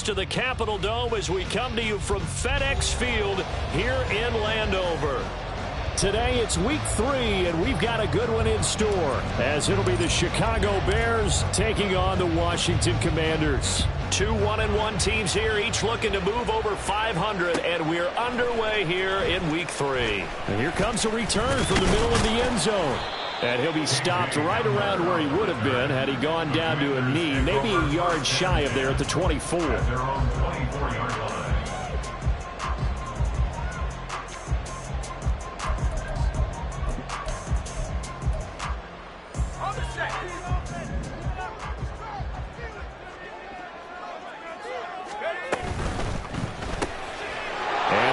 to the Capitol Dome as we come to you from FedEx Field here in Landover. Today it's week 3, and we've got a good one in store, as it'll be the Chicago Bears taking on the Washington Commanders. 2 1-1 teams here, each looking to move over 500, and we're underway here in week 3. And here comes a return from the middle of the end zone. And he'll be stopped right around where he would have been had he gone down to a knee, maybe a yard shy of there at the 24. And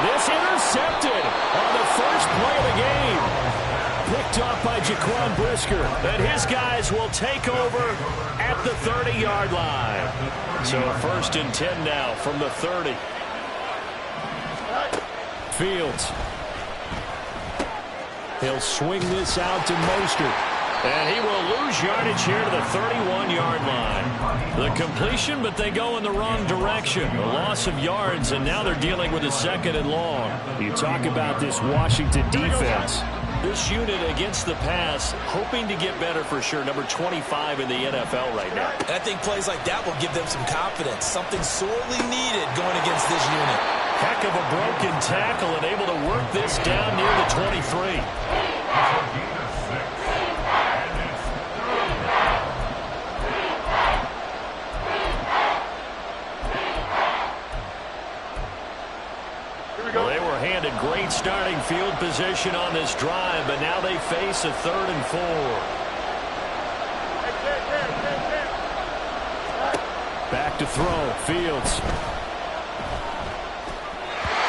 this intercepted on the first play of the game. Picked off by Jaquan Brisker. And his guys will take over at the 30-yard line. So 1st and 10 now from the 30. Fields. He'll swing this out to Mostert. And he will lose yardage here to the 31-yard line. The completion, but they go in the wrong direction. A loss of yards, and now they're dealing with a 2nd and long. You talk about this Washington defense. This unit against the pass, hoping to get better for sure. Number 25 in the NFL right now. And I think plays like that will give them some confidence. Something sorely needed going against this unit. Heck of a broken tackle and able to work this down near the 23. Well, they were handed great starting field position on this drive, but now they face a 3rd and 4. Back to throw. Fields.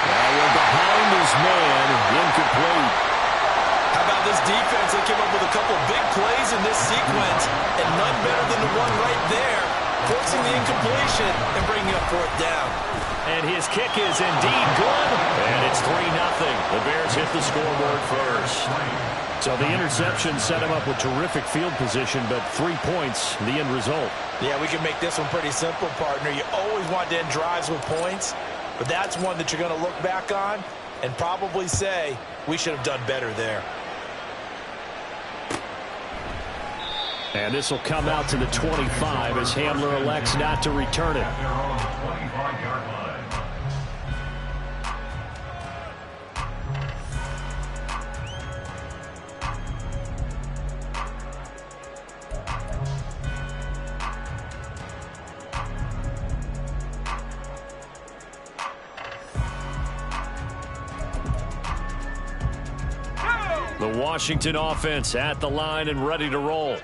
Now we're behind his man. Incomplete. How about this defense? They came up with a couple big plays in this sequence, and none better than the one right there, forcing the incompletion and bringing up 4th down. And his kick is indeed good. And it's 3-0. The Bears hit the scoreboard first. So the interception set him up with terrific field position, but 3 points, the end result. Yeah, we can make this one pretty simple, partner. You always want to end drives with points, but that's one that you're going to look back on and probably say, we should have done better there. And this will come out to the 25 as Hamler elects not to return it. The Washington offense at the line and ready to roll.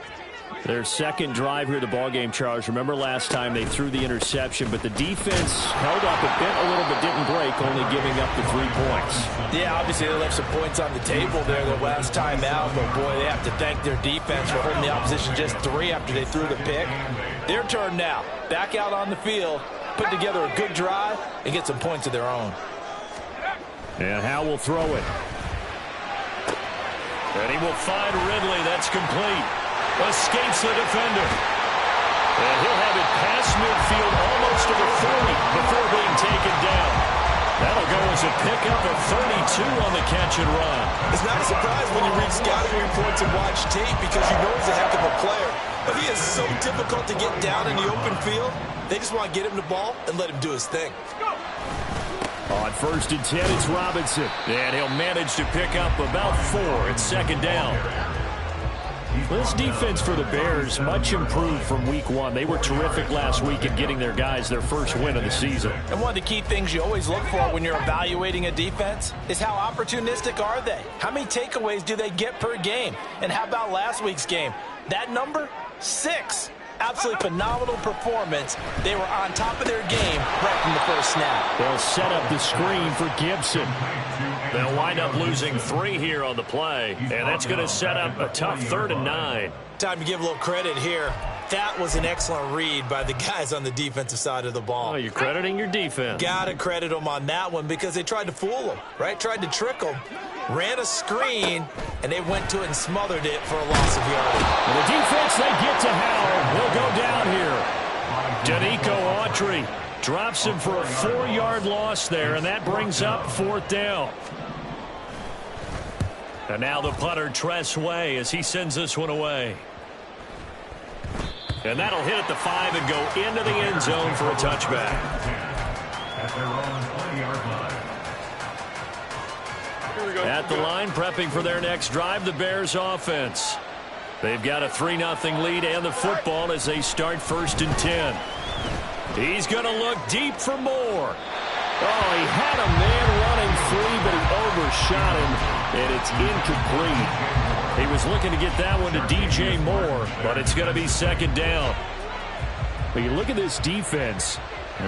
Their second drive here, the ballgame, Charles. Remember last time they threw the interception, but the defense held up. It bent a little but didn't break, only giving up the 3 points. Yeah, obviously they left some points on the table there the last time out, but boy, they have to thank their defense for holding the opposition just 3 after they threw the pick. Their turn now. Back out on the field, put together a good drive, and get some points of their own. And Howe will throw it. And he will find Ridley. That's complete. Escapes the defender. And he'll have it past midfield almost to the 40 before being taken down. That'll go as a pickup of 32 on the catch and run. It's not a surprise when you read scouting reports and watch tape because you know he's a heck of a player. But he is so difficult to get down in the open field. They just want to get him the ball and let him do his thing. On 1st and 10, it's Robinson. And he'll manage to pick up about 4 at 2nd down. This defense for the Bears, much improved from week 1. They were terrific last week in getting their guys their first win of the season. And one of the key things you always look for when you're evaluating a defense is how opportunistic are they? How many takeaways do they get per game? And how about last week's game? That number? 6. Absolutely phenomenal performance. They were on top of their game right from the first snap. They'll set up the screen for Gibson. They'll wind up losing 3 here on the play, and that's going to set up a tough 3rd and 9. Time to give a little credit here. That was an excellent read by the guys on the defensive side of the ball. Oh, you're crediting your defense. Got to credit them on that one because they tried to fool them, right? Tried to trick them. Ran a screen, and they went to it and smothered it for a loss of yardage. And the defense, they get to Howard. He'll go down here. Danico Autry Drops him for a 4-yard loss there, and that brings up 4th down. And now the punter, Tress Way, as he sends this one away. And that'll hit at the 5 and go into the end zone for a touchback. At the line, prepping for their next drive, the Bears offense. They've got a 3-0 lead and the football as they start 1st and 10. He's going to look deep for more. Oh, he had a man running free, but he overshot him, and it's incomplete. He was looking to get that one to DJ Moore, but it's going to be 2nd down. But you look at this defense.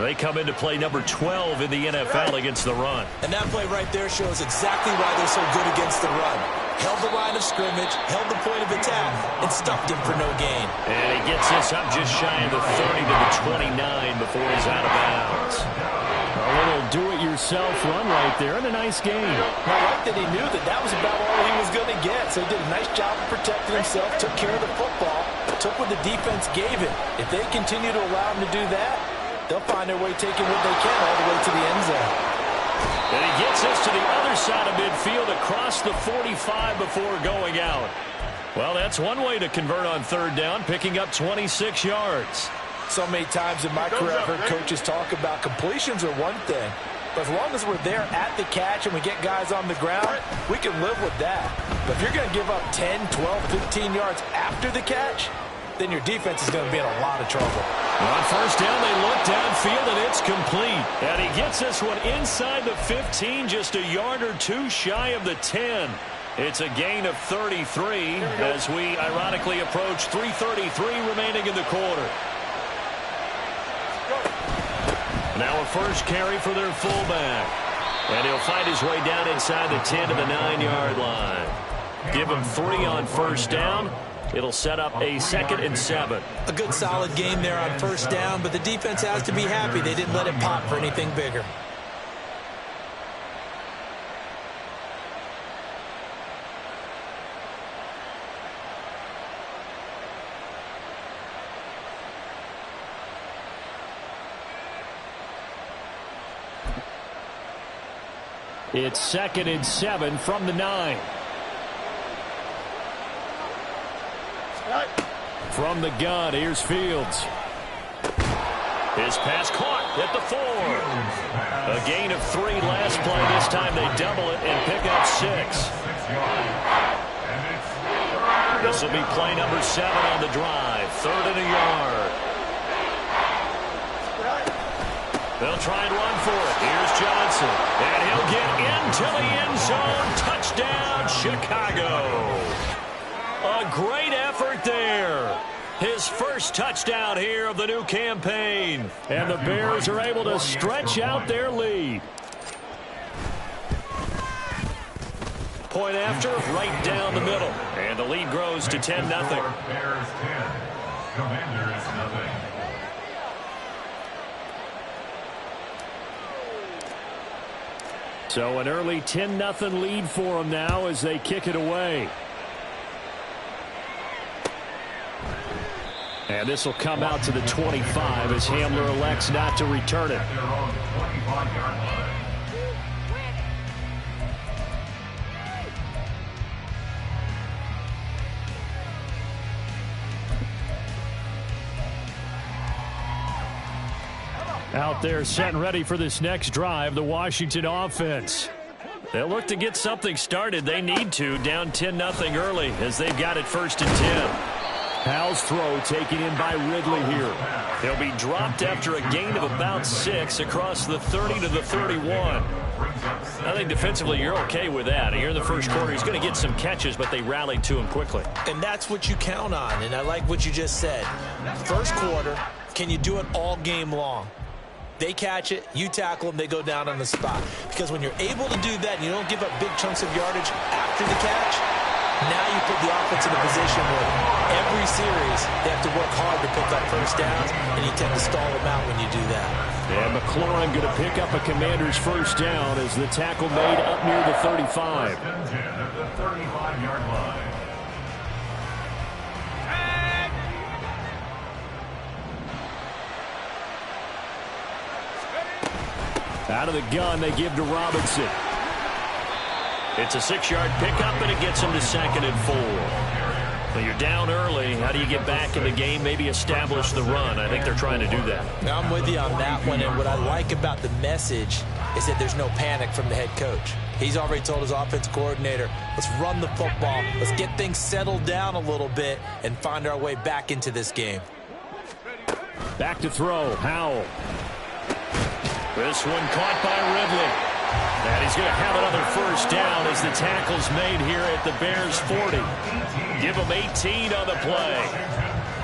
They come into play number 12 in the NFL against the run. And that play right there shows exactly why they're so good against the run. Held the line of scrimmage, held the point of attack, and stuffed him for no gain. And he gets this up just shy of the 30 to the 29 before he's out of bounds. A little do-it-yourself run right there, and a nice game. I like that he knew that was about all he was going to get. So he did a nice job of protecting himself, took care of the football, took what the defense gave him. If they continue to allow him to do that, they'll find their way taking what they can all the way to the end zone. And he gets us to the other side of midfield across the 45 before going out. Well, that's one way to convert on 3rd down, picking up 26 yards. So many times in my career I've heard coaches talk about completions are one thing. But as long as we're there at the catch and we get guys on the ground, we can live with that. But if you're going to give up 10, 12, 15 yards after the catch, then your defense is going to be in a lot of trouble. On 1st down, they look downfield, and it's complete. And he gets this one inside the 15, just a yard or 2 shy of the 10. It's a gain of 33 as we ironically approach 3:33 remaining in the quarter. Now a first carry for their fullback. And he'll find his way down inside the 10 to the 9-yard line. Give him 3 on 1st down. It'll set up a 2nd and 7. A good solid game there on 1st down, but the defense has to be happy they didn't let it pop for anything bigger. It's 2nd and 7 from the 9. From the gun, here's Fields. His pass caught at the 4. A gain of 3 last play. This time they double it and pick up 6. This will be play number 7 on the drive. 3rd and a yard. They'll try and run for it. Here's Johnson. And he'll get into the end zone. Touchdown, Chicago. A great effort there. His first touchdown here of the new campaign. And the Bears are able to stretch out their lead. Point after, right down the middle. And the lead grows to 10-0. Bears 10. Commanders nothing. So an early 10-0 lead for them now as they kick it away. And this will come out to the 25 as Hamler elects not to return it. At their own 25-yard line. Out there set and ready for this next drive, the Washington offense. They'll look to get something started. They need to, down 10-0 early as they've got it 1st and 10. Powell's throw taken in by Ridley here. He'll be dropped after a gain of about 6 across the 30 to the 31. I think defensively you're okay with that. Here in the first quarter, he's going to get some catches, but they rallied to him quickly. And that's what you count on, and I like what you just said. First quarter, can you do it all game long? They catch it, you tackle them, they go down on the spot. Because when you're able to do that and you don't give up big chunks of yardage after the catch, now you put the offense in a position where every series they have to work hard to pick up 1st downs, and you tend to stall them out when you do that. And McLaurin going to pick up a Commander's 1st down as the tackle made up near the 35. 1st and 10 at the 35-yard line. Out of the gun, they give to Robinson. It's a 6-yard pickup, and it gets him to 2nd and 4. Well, you're down early. How do you get back in the game, maybe establish the run? I think they're trying to do that. Now, I'm with you on that one, and what I like about the message is that there's no panic from the head coach. He's already told his offensive coordinator, let's run the football, let's get things settled down a little bit and find our way back into this game. Back to throw, Howell. This one caught by Ridley. And he's going to have another first down as the tackle's made here at the Bears 40. Give them 18 on the play.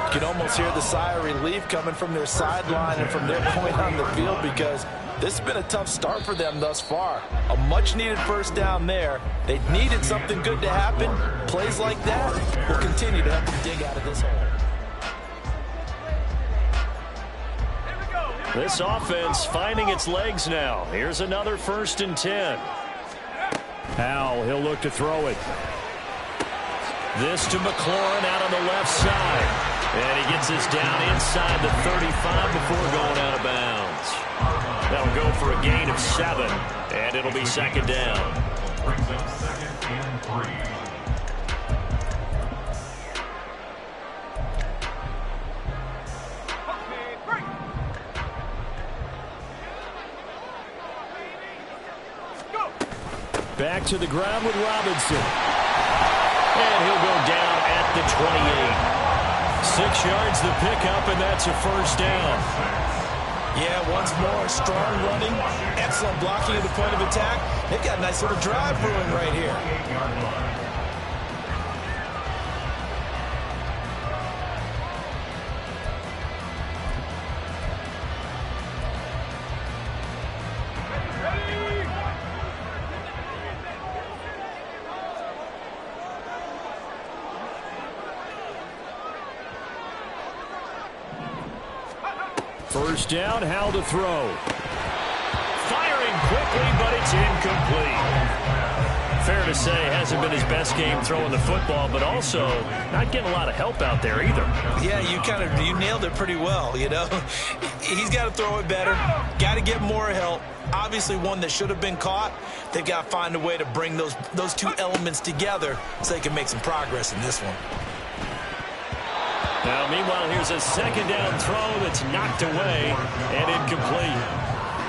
You can almost hear the sigh of relief coming from their sideline and from their point on the field because this has been a tough start for them thus far. A much-needed first down there. They needed something good to happen. Plays like that will continue to help them dig out of this hole. This offense finding its legs now. Here's another 1st and 10. Howell, he'll look to throw it. This to McLaurin out on the left side. And he gets this down inside the 35 before going out of bounds. That'll go for a gain of 7, and it'll be 2nd down. Brings up 2nd and 3. Back to the ground with Robinson. And he'll go down at the 28. 6 yards the pickup, and that's a first down. Yeah, once more, strong running, excellent blocking at the point of attack. They've got a nice little drive brewing right here. First down, Howell to throw. Firing quickly, but it's incomplete. Fair to say, hasn't been his best game throwing the football, but also not getting a lot of help out there either. Yeah, you nailed it pretty well, you know. He's got to throw it better, got to get more help. Obviously one that should have been caught. They've got to find a way to bring those two elements together so they can make some progress in this one. Now, meanwhile, here's a 2nd down throw that's knocked away and incomplete.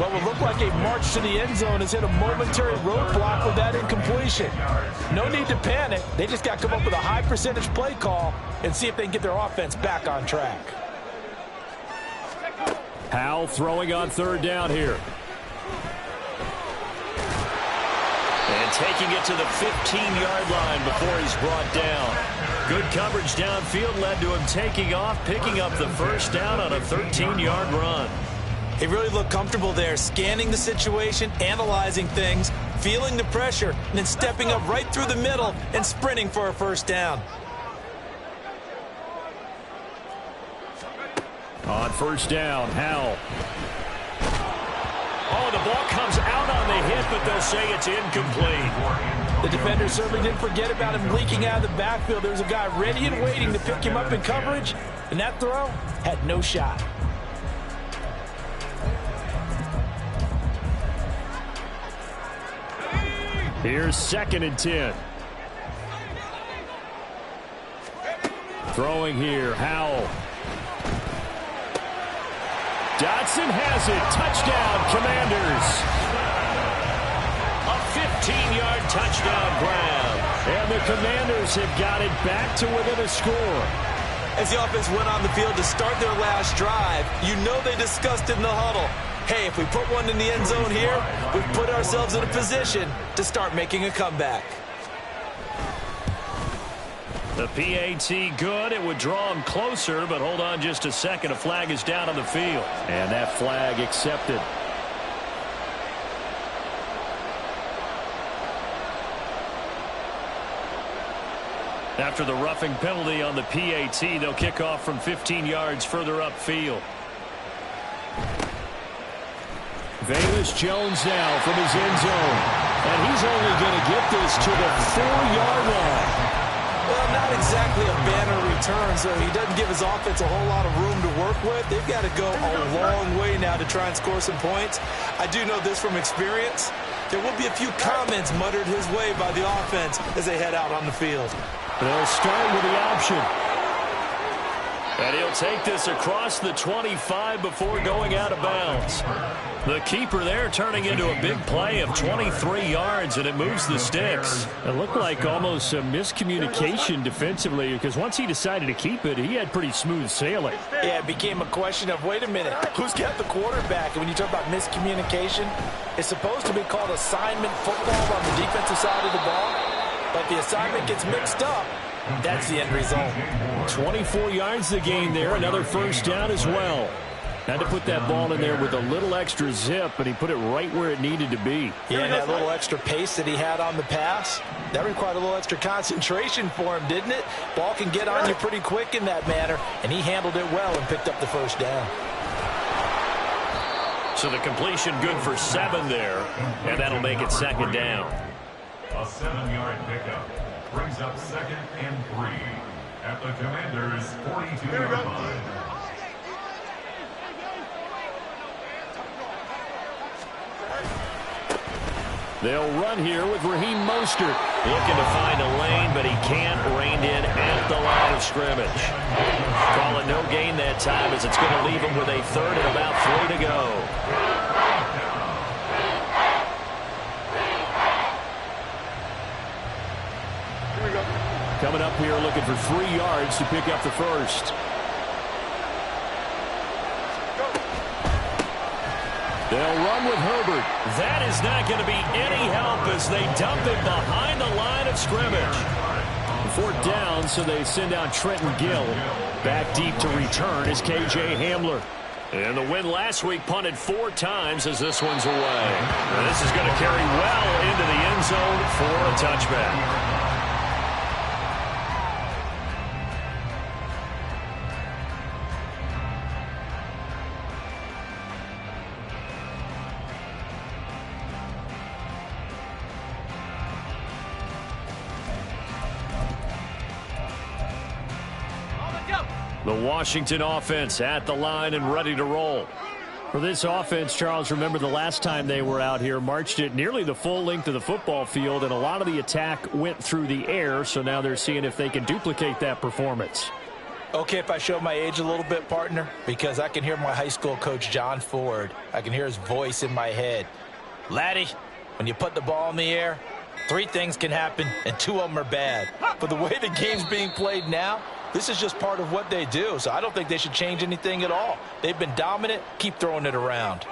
What will look like a march to the end zone has hit a momentary roadblock with that incompletion. No need to panic. They just got to come up with a high percentage play call and see if they can get their offense back on track. Howell throwing on 3rd down here. And taking it to the 15-yard line before he's brought down. Good coverage downfield led to him taking off, picking up the first down on a 13-yard run. He really looked comfortable there, scanning the situation, analyzing things, feeling the pressure, and then stepping up right through the middle and sprinting for a first down. On 1st down, Howell. Oh, the ball comes out on the hit, but they'll say it's incomplete. The defender certainly didn't forget about him leaking out of the backfield. There was a guy ready and waiting to pick him up in coverage, and that throw had no shot. Here's 2nd and 10. Throwing here, Howell. Dotson has it. Touchdown, Commanders. A 15-yard touchdown grab. And the Commanders have got it back to within a score. As the offense went on the field to start their last drive, you know they discussed in the huddle, hey, if we put one in the end zone here, we've put ourselves in a position to start making a comeback. The PAT good. It would draw him closer, but hold on just a second. A flag is down on the field. And that flag accepted. After the roughing penalty on the PAT, they'll kick off from 15 yards further upfield. Velus Jones now from his end zone. And he's only going to get this to the 4-yard line. Well, not exactly a banner return, so he doesn't give his offense a whole lot of room to work with. They've got to go a long way now to try and score some points. I do know this from experience. There will be a few comments muttered his way by the offense as they head out on the field. They'll start with the option. And he'll take this across the 25 before going out of bounds. The keeper there turning into a big play of 23 yards, and it moves the sticks. It looked like almost a miscommunication defensively, because once he decided to keep it, he had pretty smooth sailing. Yeah, it became a question of, wait a minute, who's got the quarterback? And when you talk about miscommunication, it's supposed to be called assignment football on the defensive side of the ball. But the assignment gets mixed up. That's the end result. 24 yards the gain there. Another first down as well. Had to put that ball in there with a little extra zip, and he put it right where it needed to be. Yeah, and that little extra pace that he had on the pass, that required a little extra concentration for him, didn't it? Ball can get on you pretty quick in that manner, and he handled it well and picked up the first down. So the completion good for 7 there, and that'll make it second down. A 7-yard pickup brings up 2nd and 3 at the Commanders' 42-yard line. They'll run here with Raheem Mostert. Looking to find a lane, but he can't. Reined in at the line of scrimmage. Call it no gain that time, as it's going to leave him with a 3rd and about 3 to go. Coming up here looking for 3 yards to pick up the first. They'll run with Herbert. That is not going to be any help as they dump it behind the line of scrimmage. 4th down, so they send out Trenton Gill. Back deep to return is K.J. Hamler. And the win last week punted 4 times as this one's away. And this is going to carry well into the end zone for a touchback. The Washington offense at the line and ready to roll. For this offense, Charles, remember the last time they were out here, marched it nearly the full length of the football field, and a lot of the attack went through the air, so now they're seeing if they can duplicate that performance. Okay, if I show my age a little bit, partner, because I can hear my high school coach, John Ford. I can hear his voice in my head. Laddie, when you put the ball in the air, 3 things can happen, and 2 of them are bad. But the way the game's being played now, this is just part of what they do, so I don't think they should change anything at all. They've been dominant. Keep throwing it around.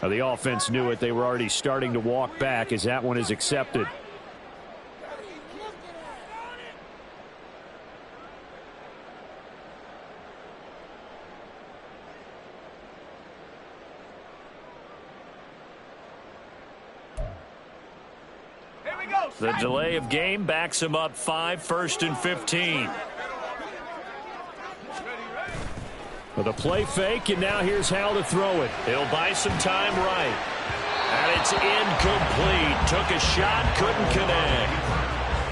Now, the offense knew it. They were already starting to walk back as that one is accepted. The delay of game backs him up 5, 1st and 15. With a play fake, and now here's how to throw it. He'll buy some time right. And it's incomplete. Took a shot, couldn't connect.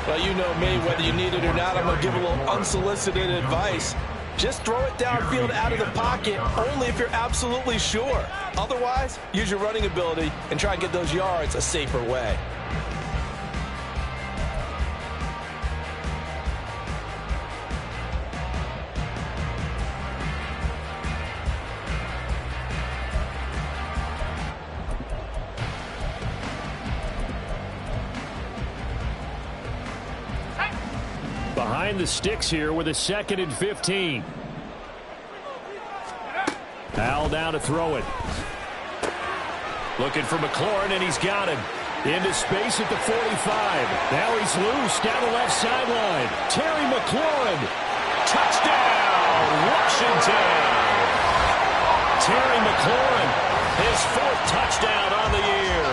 Well, you know me, whether you need it or not, I'm going to give a little unsolicited advice. Just throw it downfield out of the pocket only if you're absolutely sure. Otherwise, use your running ability and try and get those yards a safer way. Behind the sticks here with a 2nd and 15. Al down to throw it. Looking for McLaurin, and he's got him. Into space at the 45. Now he's loose down the left sideline. Terry McLaurin. Touchdown, Washington. Terry McLaurin, his 4th touchdown on the year.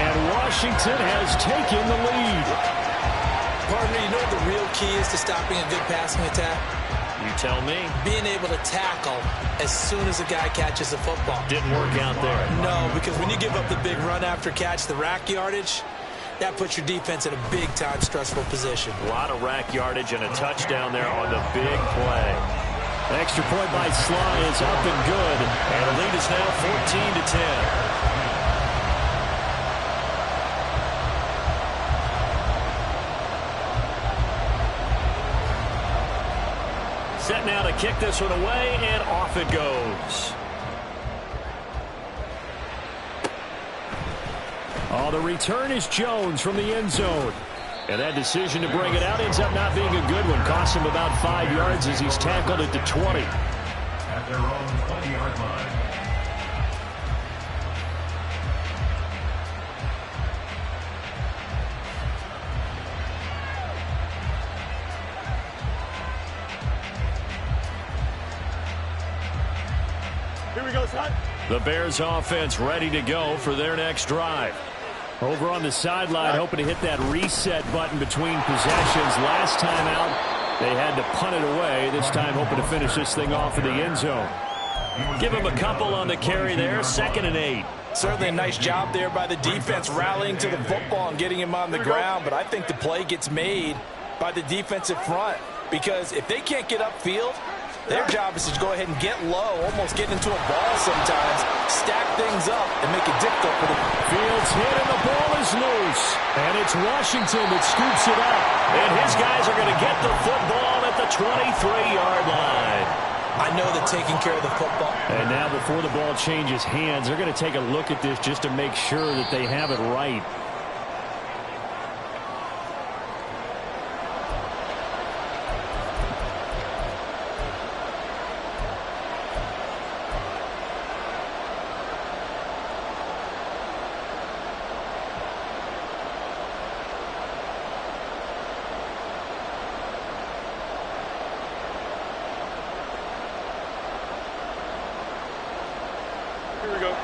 And Washington has taken the lead. Partner, you know what the real key is to stopping a good passing attack? You tell me. Being able to tackle as soon as a guy catches the football. Didn't work out there. No, because when you give up the big run after catch, the rack yardage, That puts your defense in a big-time stressful position. A lot of rack yardage and a touchdown there on the big play. Extra point by Sly is up and good. And the lead is now 14-10. Set now to kick this one away, and off it goes. Oh, the return is Jones from the end zone. And that decision to bring it out ends up not being a good one. Cost him about 5 yards as he's tackled at the 20. At their own 20-yard line. Here we go, son. The Bears offense ready to go for their next drive. Over on the sideline, hoping to hit that reset button between possessions. Last time out, they had to punt it away. This time, hoping to finish this thing off in the end zone. Give him a couple on the carry there. 2nd and 8. Certainly a nice job there by the defense rallying to the football and getting him on the ground. But I think the play gets made by the defensive front. Because if they can't get upfield, their job is to go ahead and get low, almost get into a ball sometimes, stack things up, and make it difficult for the Fields hit, and the ball is loose. And it's Washington that scoops it up. And his guys are going to get the football at the 23-yard line. I know that taking care of the football. And now before the ball changes hands, they're going to take a look at this just to make sure that they have it right.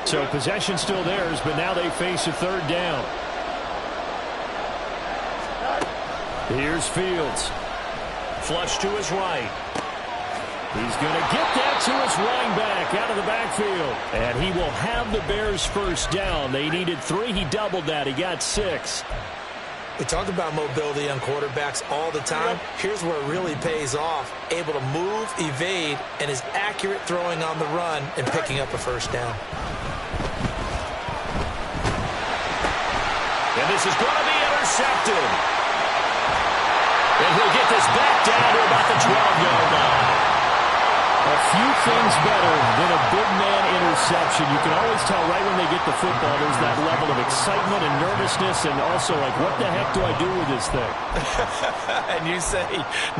So possession still theirs, but now they face a 3rd down. Here's Fields. Flush to his right. He's going to get that to his running back out of the backfield. And he will have the Bears' 1st down. They needed 3. He doubled that. He got 6. We talk about mobility on quarterbacks all the time. Here's where it really pays off. Able to move, evade, and is accurate throwing on the run and picking up a 1st down. And this is going to be intercepted. And he'll get this back down to about the 12-yard line. A few things better than a big man interception. You can always tell right when they get the football, there's that level of excitement and nervousness, and also like, what the heck do I do with this thing? And you say,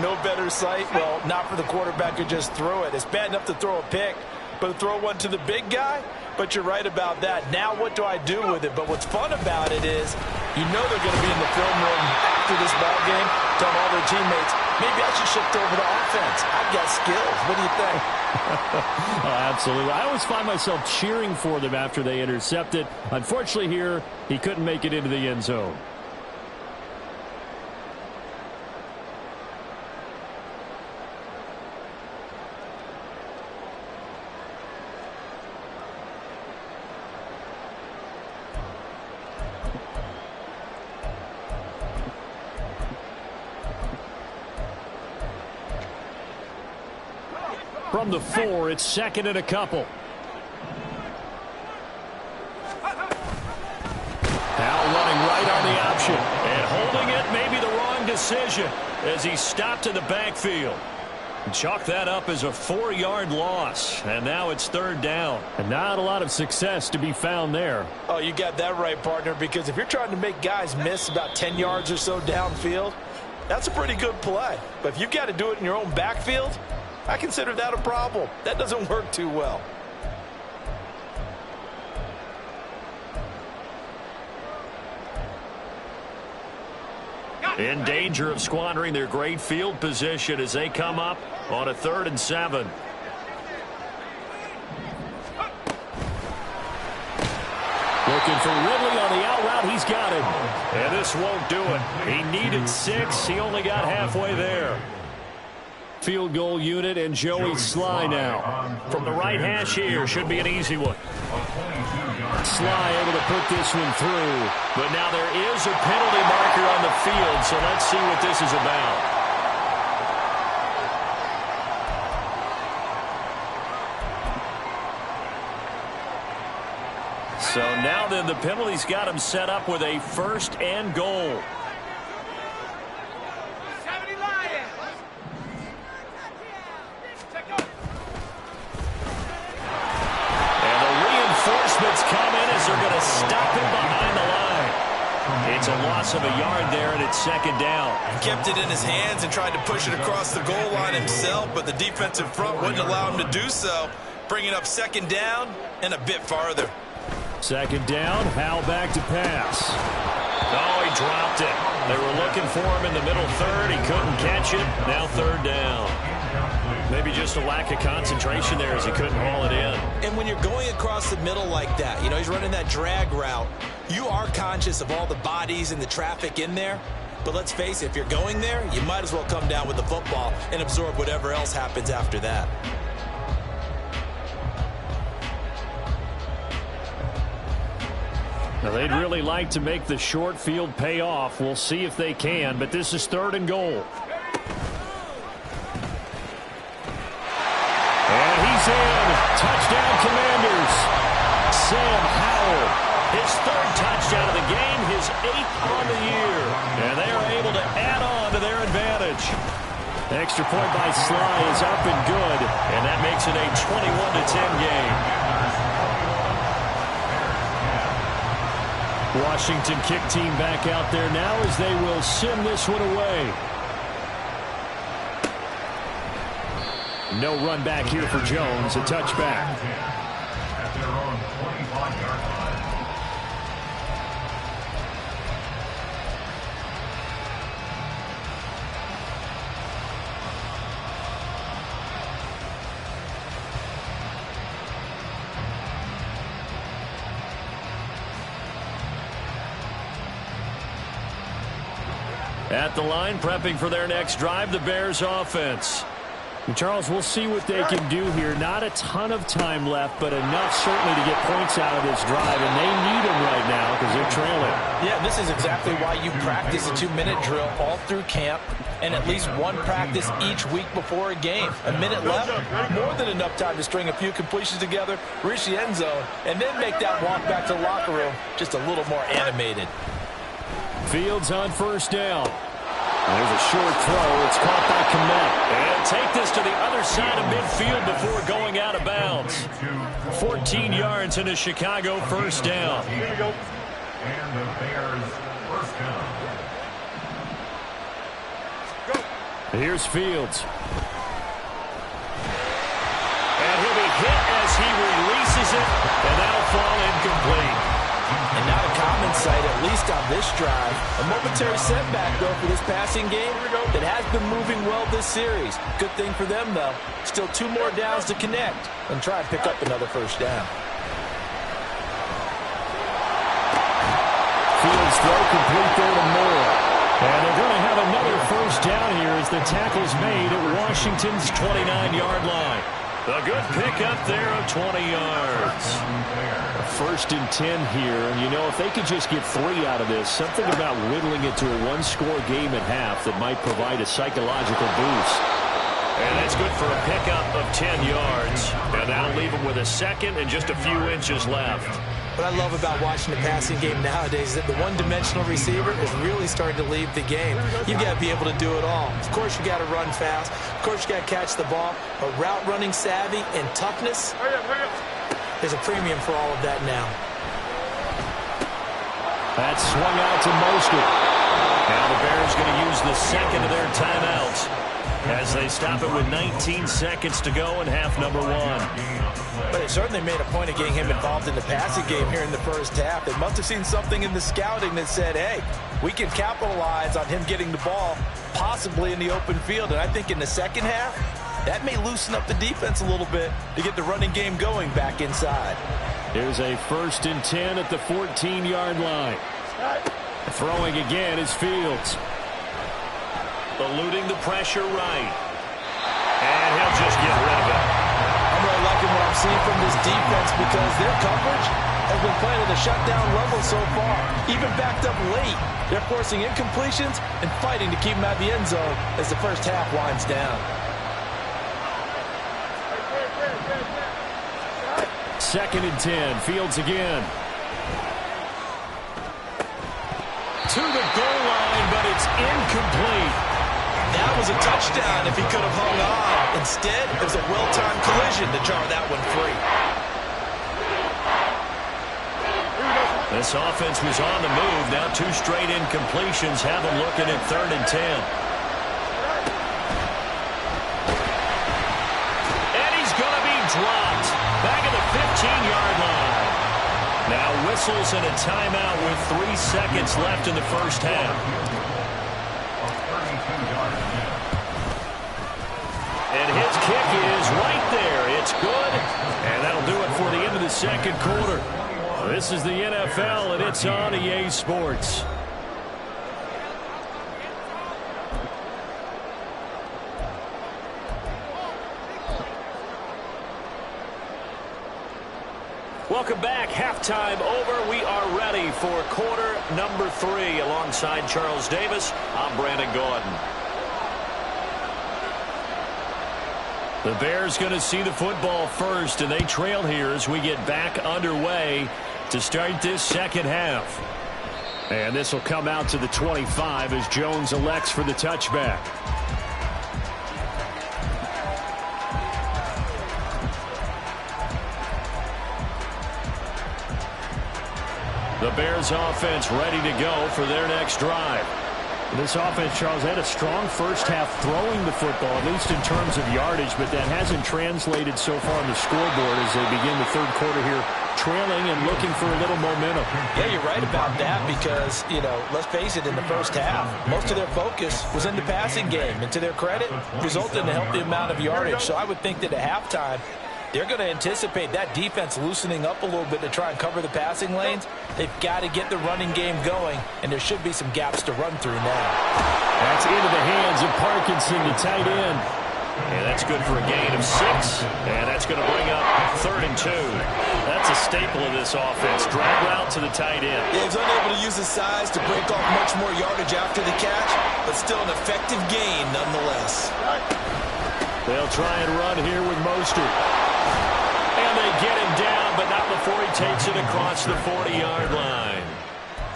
no better sight? Well, not for the quarterback who just threw it. It's bad enough to throw a pick, but to throw one to the big guy? But you're right about that. Now what do I do with it? But what's fun about it is you know they're going to be in the film room after this ball game telling all their teammates, maybe I should shift over to offense. I've got skills. What do you think? Oh, absolutely. I always find myself cheering for them after they intercept it. Unfortunately here, he couldn't make it into the end zone. From the 4, it's 2nd and a couple. Now running right on the option. And holding it, maybe the wrong decision as he stopped in the backfield. Chalk that up as a 4-yard loss. And now it's 3rd down. And not a lot of success to be found there. Oh, you got that right, partner, because if you're trying to make guys miss about 10 yards or so downfield, that's a pretty good play. But if you've got to do it in your own backfield, I consider that a problem. That doesn't work too well. In danger of squandering their great field position as they come up on a 3rd and 7. Looking for Ridley on the out route. He's got it. And this won't do it. He needed 6. He only got halfway there. Field goal unit and Joey Sly now. From the right hash here. Should be an easy one. Sly able to put this one through. But now there is a penalty marker on the field, so let's see what this is about. So now then the penalty's got him set up with a 1st and goal. And the reinforcements come in as they're going to stop him behind the line. It's a loss of a yard there, and it's 2nd down. He kept it in his hands and tried to push it across the goal line himself, but the defensive front wouldn't allow him to do so, bringing up 2nd down and a bit farther. 2nd down, Howell back to pass. Oh, he dropped it. They were looking for him in the middle 3rd. He couldn't catch it. Now 3rd down. Maybe just a lack of concentration there as he couldn't haul it in. And when you're going across the middle like that, you know, he's running that drag route, you are conscious of all the bodies and the traffic in there. But let's face it, if you're going there, you might as well come down with the football and absorb whatever else happens after that. Now, they'd really like to make the short field pay off. We'll see if they can, but this is 3rd and goal. And he's in. Touchdown, Commanders. Sam Howell, his 3rd touchdown of the game, his 8th on the year. And they are able to add on to their advantage. Extra point by Sly is up and good, and that makes it a 21-10 game. Washington kick team back out there now as they will send this one away. No run back here for Jones, a touchback. At their own 25-yard line. At the line, prepping for their next drive, the Bears offense. And Charles, we'll see what they can do here. Not a ton of time left, but enough certainly to get points out of this drive, and they need them right now because they're trailing. Yeah, this is exactly why you practice a 2-minute drill all through camp and at least one practice each week before a game. A minute left, more than enough time to string a few completions together, reach the end zone, and then make that walk back to the locker room just a little more animated. Fields on 1st down. There's a short throw. It's caught by Kmet. And take this to the other side of midfield before going out of bounds. 14 yards in a Chicago 1st down. And the Bears 1st down. Here's Fields. And he'll be hit as he releases it, and that'll fall incomplete. And not a common sight, at least on this drive. A momentary setback, though, for this passing game that has been moving well this series. Good thing for them, though. Still 2 more downs to connect and try and pick up another 1st down. Fields throw complete there to Moore. And they're going to have another 1st down here as the tackle's made at Washington's 29-yard line. A good pickup there of 20 yards. 1st and 10 here, and you know, if they could just get 3 out of this, something about whittling it to a 1-score game at half that might provide a psychological boost. And that's good for a pickup of 10 yards. And that'll leave them with a 2nd and just a few inches left. What I love about watching the passing game nowadays is that the one-dimensional receiver is really starting to leave the game. You've got to be able to do it all. Of course, you got to run fast. Of course, you got to catch the ball. But route running savvy and toughness, there's a premium for all of that now. That's swung out to Mostert. Now the Bears going to use the 2nd of their timeouts as they stop it with 19 seconds to go in half number 1. But it certainly made a point of getting him involved in the passing game here in the 1st half. They must have seen something in the scouting that said, hey, we can capitalize on him getting the ball, possibly in the open field. And I think in the 2nd half, that may loosen up the defense a little bit to get the running game going back inside. Here's a 1st and 10 at the 14-yard line. Throwing again is Fields. Eluding the pressure right. And he'll just get rid of it. I'm really liking what I'm seeing from this defense because their coverage has been playing at a shutdown level so far, even backed up late. They're forcing incompletions and fighting to keep them out of the end zone as the first half winds down. Second and 10. Fields again. To the goal line, but it's incomplete. That was a touchdown if he could have hung on. Instead, it was a well-timed collision to jar that one free. This offense was on the move. Now 2 straight incompletions have them looking at 3rd and 10. And he's going to be dropped. Back at the 15-yard line. Now whistles and a timeout with 3 seconds left in the first half. And his kick is right there. It's good. And that'll do it for the end of the second quarter. This is the NFL, and it's on EA Sports. Welcome back. Halftime over. We are ready for quarter number 3. Alongside Charles Davis, I'm Brandon Gordon. The Bears going to see the football first, and they trail here as we get back underway to start this second half. And this will come out to the 25 as Jones elects for the touchback. The Bears offense ready to go for their next drive. This offense, Charles, had a strong first half throwing the football, at least in terms of yardage, but that hasn't translated so far on the scoreboard as they begin the third quarter here, trailing and looking for a little momentum. Yeah, you're right about that because, let's face it, in the first half, most of their focus was in the passing game. And to their credit, resulted in a healthy amount of yardage. So I would think that at halftime, they're going to anticipate that defense loosening up a little bit to try and cover the passing lanes. They've got to get the running game going, and there should be some gaps to run through now. That's into the hands of Parkinson, the tight end. And that's good for a gain of 6. And that's going to bring up 3rd and 2. That's a staple of this offense. Drag route to the tight end. Yeah, he's unable to use his size to break off much more yardage after the catch, but still an effective gain nonetheless. They'll try and run here with Mostert. And they get him down, but not before he takes it across the 40-yard line.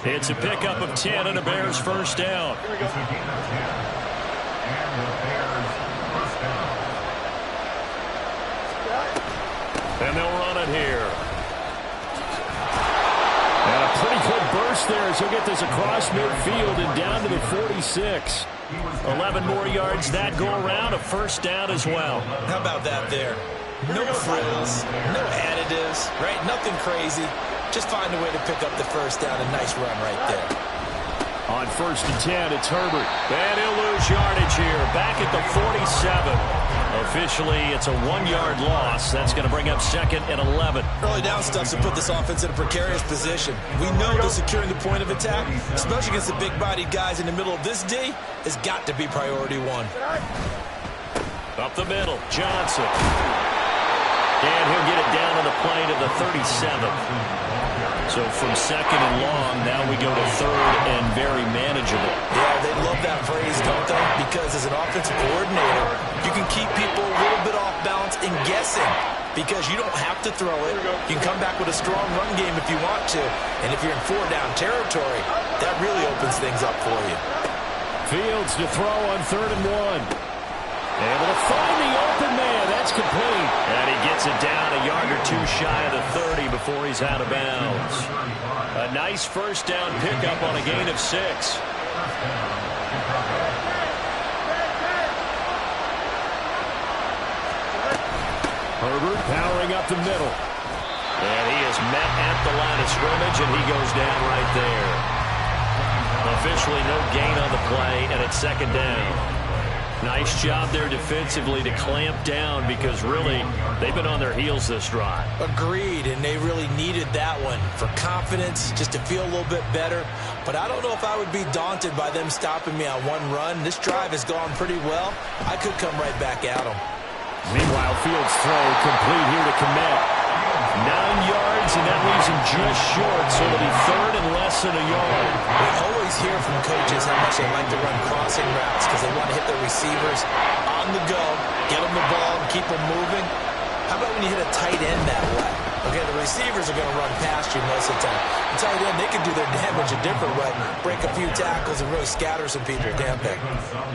It's a pickup of 10 and a Bears first down. Here we go. And they'll run it here. And a pretty good burst there as he'll get this across midfield and down to the 46. 11 more yards that go around, a first down as well. How about that there? No frills, no additives, right? Nothing crazy. Just find a way to pick up the first down. A nice run right there. On 1st and 10, it's Herbert. And he'll lose yardage here. Back at the 47. Officially, it's a 1-yard loss. That's going to bring up 2nd and 11. Early down stuff to put this offense in a precarious position. We know that securing the point of attack, especially against the big-bodied guys in the middle of this D, has got to be priority 1. Up the middle, Johnson. And he'll get it down to the play to the 37. So from 2nd and long, now we go to 3rd and very manageable. Yeah, they love that phrase, don't they? Because as an offensive coordinator, you can keep people a little bit off balance and guessing because you don't have to throw it. You can come back with a strong run game if you want to. And if you're in 4-down territory, that really opens things up for you. Fields to throw on 3rd and 1. Able to find the open man. That's complete. And he gets it down a yard or 2 shy of the 30 before he's out of bounds. A nice first down pickup on a gain of 6. Herbert powering up the middle. And he is met at the line of scrimmage, and he goes down right there. Officially no gain on the play, and it's 2nd down. Nice job there defensively to clamp down because really they've been on their heels this drive. Agreed, and they really needed that one for confidence, just to feel a little bit better. But I don't know if I would be daunted by them stopping me on one run. This drive has gone pretty well. I could come right back at them. Meanwhile, Fields' throw complete here to Kmet. 9 yards, and that leaves him just short, so it'll be third and less than a yard. We always hear from coaches how much they like to run crossing routes because they want to hit their receivers on the go, get them the ball, and keep them moving. How about when you hit a tight end that way? Okay, the receivers are going to run past you most of the time. The tight end, they can do their damage a different way, break a few tackles and really scatter some people, can't they?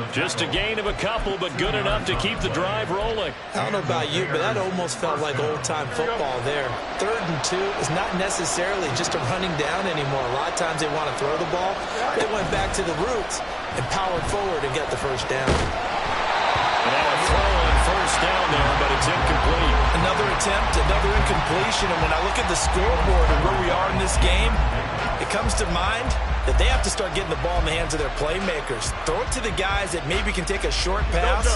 Just a gain of a couple, but good enough to keep the drive rolling. I don't know about you, but that almost felt like old-time football there. 3rd and 2 is not necessarily just a running down anymore. A lot of times they want to throw the ball. They went back to the roots and powered forward and got the first down. And now a throw on first down there, but it's incomplete. Another attempt, another incompletion, and when I look at the scoreboard and where we are in this game, it comes to mind that they have to start getting the ball in the hands of their playmakers. Throw it to the guys that maybe can take a short pass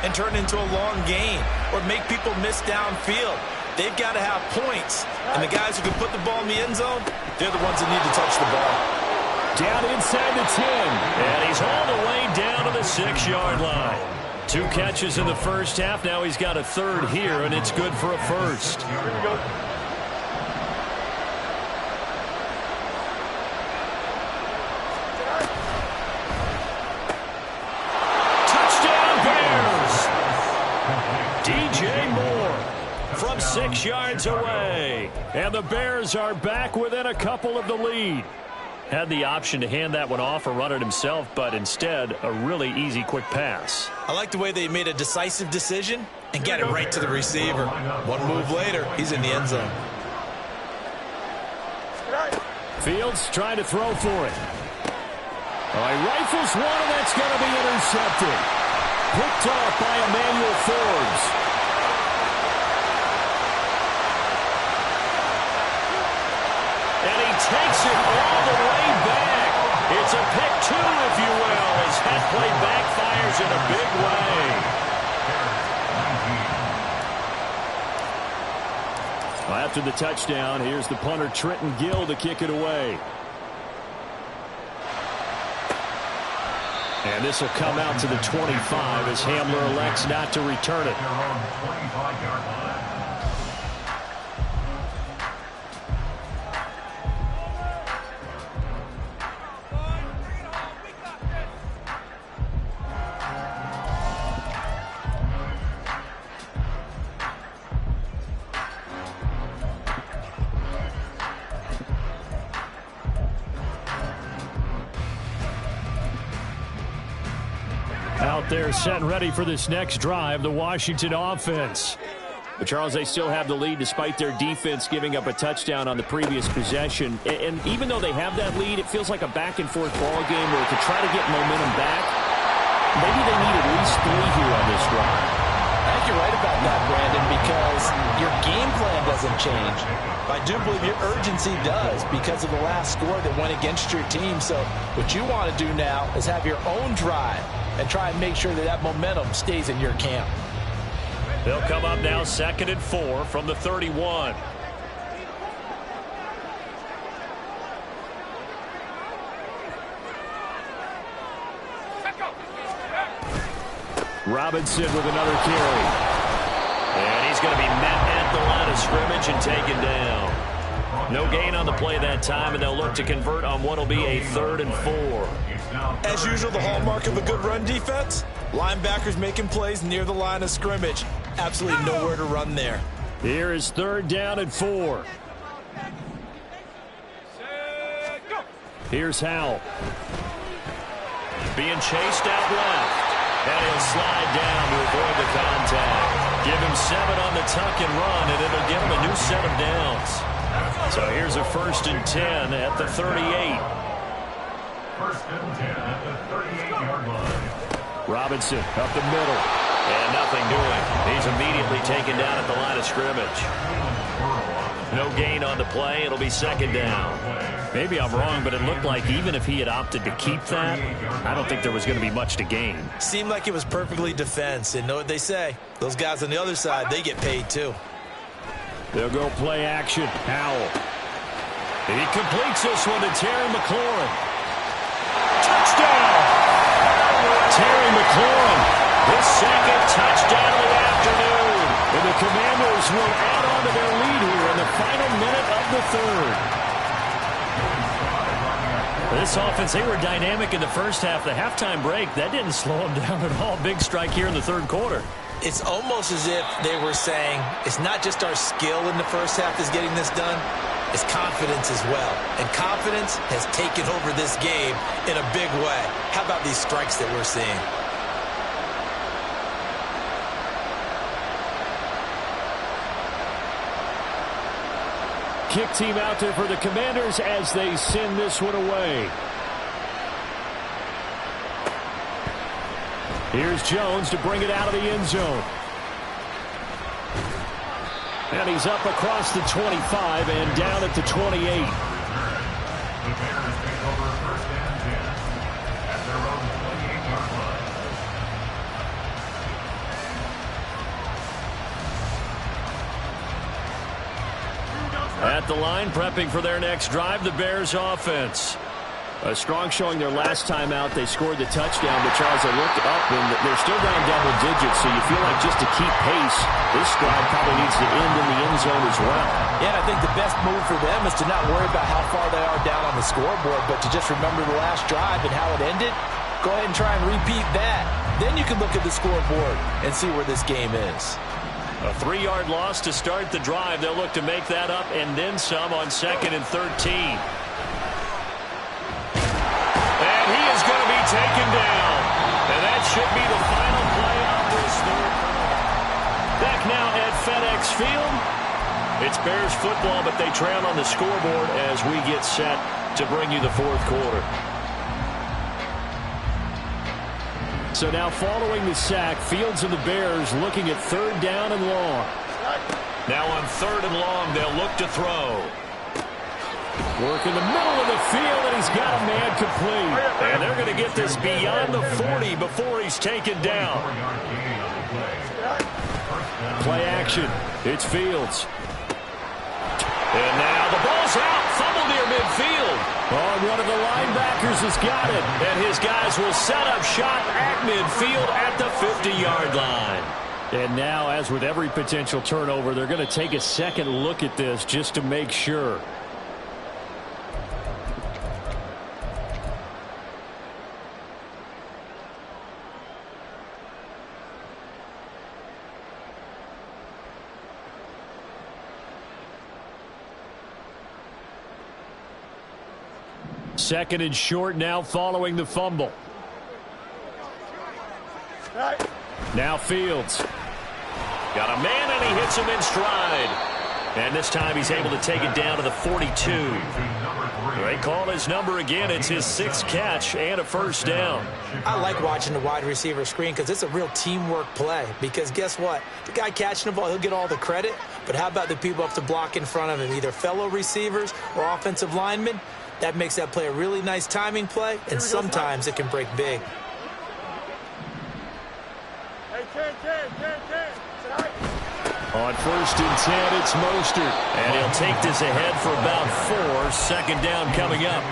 and turn it into a long gain or make people miss downfield. They've got to have points, and the guys who can put the ball in the end zone, they're the ones that need to touch the ball. Down inside the 10, and he's all the way down to the 6-yard line. 2 catches in the first half. Now he's got a third here, and it's good for a first. Touchdown, Bears! DJ Moore from 6 yards away. And the Bears are back within a couple of the lead. Had the option to hand that one off or run it himself, but instead, a really easy, quick pass. I like the way they made a decisive decision and get it right to the receiver. One move later, he's in the end zone. Fields trying to throw for it. Oh, he rifles one, and that's going to be intercepted. Picked off by Emmanuel Forbes. And he takes it all the way back. It's a pick 2, if you will, as that play backfires in a big way. Well, after the touchdown, here's the punter Trenton Gill to kick it away. And this will come out to the 25 as Hamler elects not to return it. Out there set and ready for this next drive, the Washington offense. But, Charles, they still have the lead despite their defense giving up a touchdown on the previous possession. And even though they have that lead, it feels like a back-and-forth ball game where to try to get momentum back, maybe they need at least 3 here on this drive. I think you're right about that, Brandon, because your game plan doesn't change. I do believe your urgency does because of the last score that went against your team. So what you want to do now is have your own drive and try and make sure that that momentum stays in your camp. They'll come up now 2nd and 4 from the 31. Robinson with another carry. And he's going to be met at the line of scrimmage and taken down. No gain on the play that time, and they'll look to convert on what will be a 3rd and 4. As usual, the hallmark of a good run defense, linebackers making plays near the line of scrimmage. Absolutely nowhere to run there. Here is 3rd down and 4. Here's Howell. Being chased out left. And he'll slide down to avoid the contact. Give him 7 on the tuck and run, and it'll give him a new set of downs. So here's a 1st and 10 at the 38. 1st and 10 at the 38-yard line. Robinson up the middle. And nothing doing. He's immediately taken down at the line of scrimmage. No gain on the play. It'll be 2nd down. Maybe I'm wrong, but it looked like even if he had opted to keep that, I don't think there was going to be much to gain. Seemed like it was perfectly defense. And know what they say? Those guys on the other side, they get paid too. They'll go play action. Howell. And he completes this one to Terry McLaurin. Touchdown! Terry McLaurin, his 2nd touchdown of the afternoon. And the Commanders will add on to their lead here in the final minute of the third. This offense, they were dynamic in the first half. The halftime break, that didn't slow them down at all. Big strike here in the third quarter. It's almost as if they were saying, it's not just our skill in the first half that's getting this done, it's confidence as well. And confidence has taken over this game in a big way. How about these strikes that we're seeing? Kick team out there for the Commanders as they send this one away. Here's Jones to bring it out of the end zone. And he's up across the 25 and down at the 28. The Bears take over first and 10 at their own 28-yard line. At the line, prepping for their next drive, the Bears offense. A strong showing their last time out. They scored the touchdown, but Charles, I looked up, and they're still down double digits, so you feel like just to keep pace, this drive probably needs to end in the end zone as well. Yeah, and I think the best move for them is to not worry about how far they are down on the scoreboard, but to just remember the last drive and how it ended. Go ahead and try and repeat that. Then you can look at the scoreboard and see where this game is. A 3-yard loss to start the drive. They'll look to make that up and then some on 2nd and 13. And he is going to be taken down. And that should be the final play of this third quarter. Back now at FedEx Field. It's Bears football, but they trail on the scoreboard as we get set to bring you the fourth quarter. So now following the sack, Fields and the Bears looking at 3rd down and long. Now on 3rd and long, they'll look to throw. Work in the middle of the field, and he's got a man complete. And they're going to get this beyond the 40 before he's taken down. Play action. It's Fields. And now the ball's out. Fumble near midfield. Oh, one of the linebackers has got it. And his guys will set up shop at midfield at the 50-yard line. And now, as with every potential turnover, they're going to take a second look at this just to make sure. Second and short now following the fumble. Now Fields. Got a man and he hits him in stride. And this time he's able to take it down to the 42. They call his number again. It's his 6th catch and a first down. I like watching the wide receiver screen because it's a real teamwork play. Because guess what? The guy catching the ball, he'll get all the credit. But how about the people up to block in front of him, either fellow receivers or offensive linemen? That makes that play a really nice timing play, and sometimes it can break big. On 1st and 10, it's Mostert. And he'll take this ahead for about 4. Second down coming up.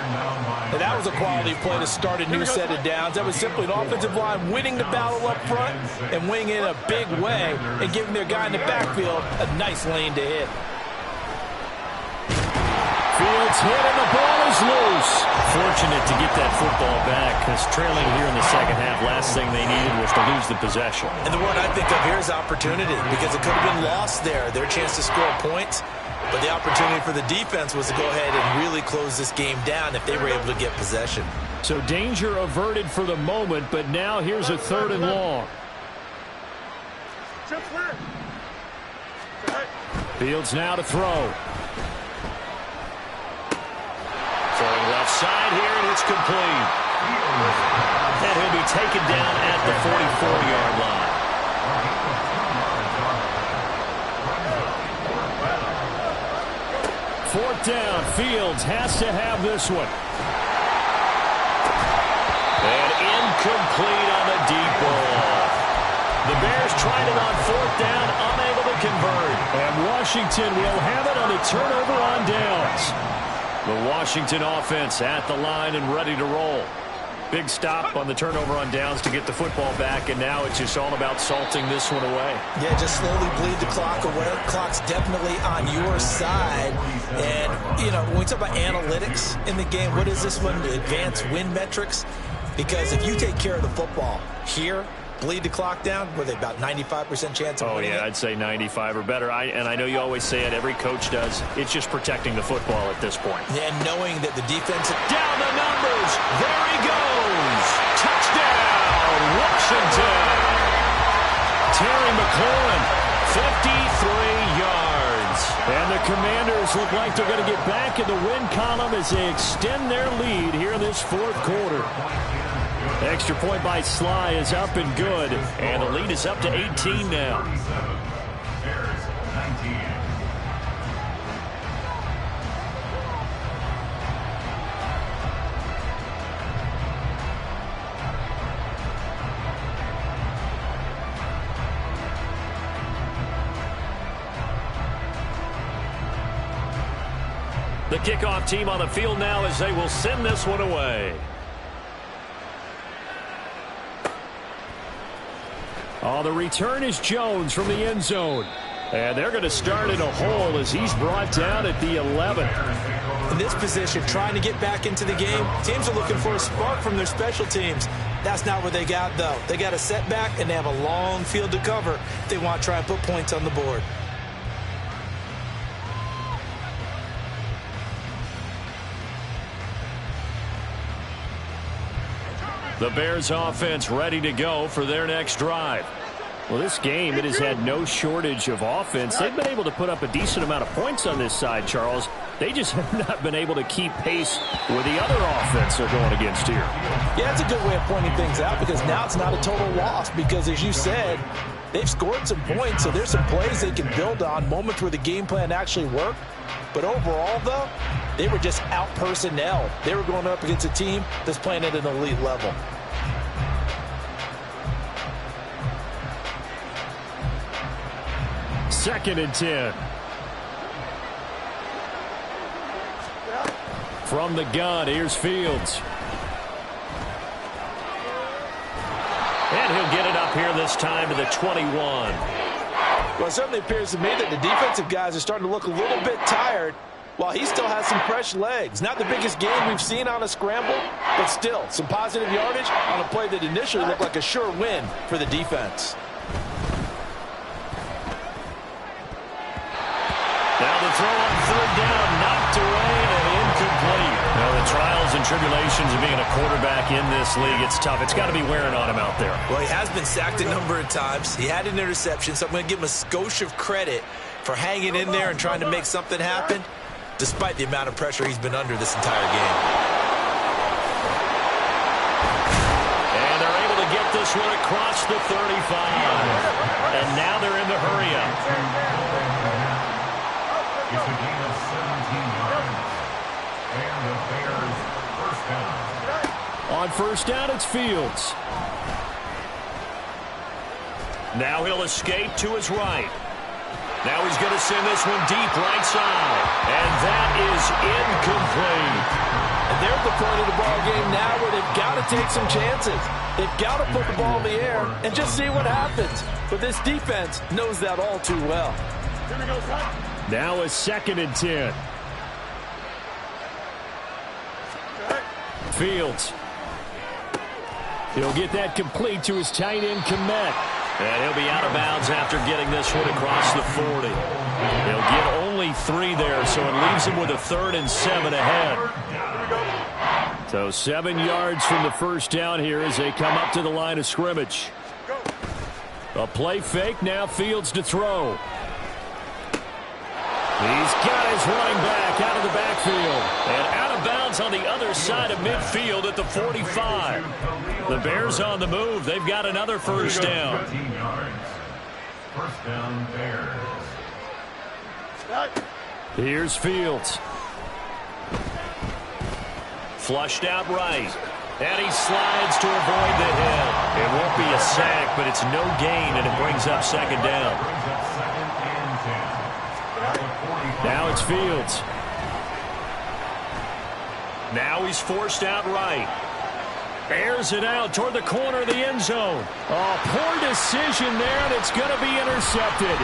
And that was a quality play to start a new set of downs. That was simply an offensive line winning the battle up front and winning it in a big way and giving their guy in the backfield a nice lane to hit. Fields hit and the ball is loose. Fortunate to get that football back because trailing here in the second half, last thing they needed was to lose the possession. And the word I think of here is opportunity because it could have been lost there. Their chance to score points. But the opportunity for the defense was to go ahead and really close this game down if they were able to get possession. So danger averted for the moment, but now here's a 3rd and long. Fields now to throw. Throwing left side here, and it's complete. And he'll be taken down at the 44-yard line. Fourth down, Fields has to have this one. And incomplete on the deep ball. The Bears tried it on 4th down, unable to convert. And Washington will have it on a turnover on downs. The Washington offense at the line and ready to roll. Big stop on the turnover on downs to get the football back, and now it's just all about salting this one away. Yeah, just slowly bleed the clock away. Clock's definitely on your side. And, you know, when we talk about analytics in the game, what is this one? The advanced win metrics? Because if you take care of the football here, bleed the clock down, were they about 95% chance of winning it? I'd say 95 or better. And I know you always say it, every coach does. It's just protecting the football at this point. And knowing that the defense... Down the numbers. There he goes. Touchdown, Washington. Terry McLaurin, 53 yards. And the Commanders look like they're going to get back in the win column as they extend their lead here in this fourth quarter. Extra point by Sly is up and good, and the lead is up to 18 now. Bears 19. The kickoff team on the field now as they will send this one away. The return is Jones from the end zone. And they're going to start in a hole as he's brought down at the 11th. In this position, trying to get back into the game, teams are looking for a spark from their special teams. That's not what they got, though. They got a setback, and they have a long field to cover if they want to try and put points on the board. The Bears offense ready to go for their next drive. Well, this game, it has had no shortage of offense. They've been able to put up a decent amount of points on this side, Charles. They just have not been able to keep pace with the other offense they're going against here. Yeah, it's a good way of pointing things out because now it's not a total loss because, as you said, they've scored some points, so there's some plays they can build on, moments where the game plan actually worked. But overall, though, they were just out-personnel. They were going up against a team that's playing at an elite level. Second and 10. From the gun, here's Fields. And he'll get it up here this time to the 21. Well, it certainly appears to me that the defensive guys are starting to look a little bit tired while he still has some fresh legs. Not the biggest game we've seen on a scramble, but still some positive yardage on a play that initially looked like a sure win for the defense. Now the throw on third down, knocked away and incomplete. Now the trials and tribulations of being a quarterback in this league, it's tough. It's got to be wearing on him out there. Well, he has been sacked a number of times. He had an interception, so I'm going to give him a skosh of credit for hanging in there and trying to make something happen, despite the amount of pressure he's been under this entire game. And they're able to get this one across the 35. And now they're in the hurry-up. It's a gain of 17 yards. And the Bears first down. On first down, it's Fields. Now he'll escape to his right. Now he's going to send this one deep right side. And that is incomplete. And they're at the point of the ball game now where they've got to take some chances. They've got to put the ball in the air and just see what happens. But this defense knows that all too well. Here we go, son. Now a second and 10. Fields. He'll get that complete to his tight end, Kmet. And he'll be out of bounds after getting this one across the 40. He'll get only 3 there, so it leaves him with a 3rd and 7 ahead. So 7 yards from the first down here as they come up to the line of scrimmage. A play fake, now Fields to throw. He's got his running back out of the backfield. And out of bounds on the other side of midfield at the 45. The Bears on the move. They've got another first down. 15 yards. First down, Bears. Here's Fields. Flushed out right. And he slides to avoid the hit. It won't be a sack, but it's no gain, and it brings up second down. Now it's Fields. Now he's forced out right. Airs it out toward the corner of the end zone. Oh, poor decision there, and it's going to be intercepted.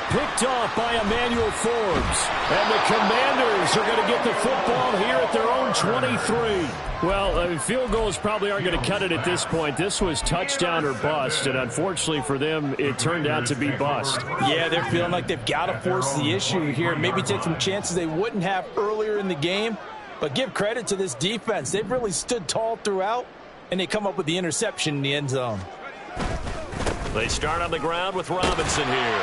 Picked off by Emmanuel Forbes. And the Commanders are going to get the football here at their own 23. Well, field goals probably aren't going to cut it at this point. This was touchdown or bust, and unfortunately for them, it turned out to be bust. Yeah, they're feeling like they've got to force the issue here. Maybe take some chances they wouldn't have earlier in the game. But give credit to this defense. They've really stood tall throughout, and they come up with the interception in the end zone. They start on the ground with Robinson here.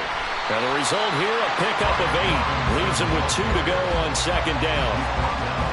And the result here, a pickup of 8. Leaves him with 2 to go on second down.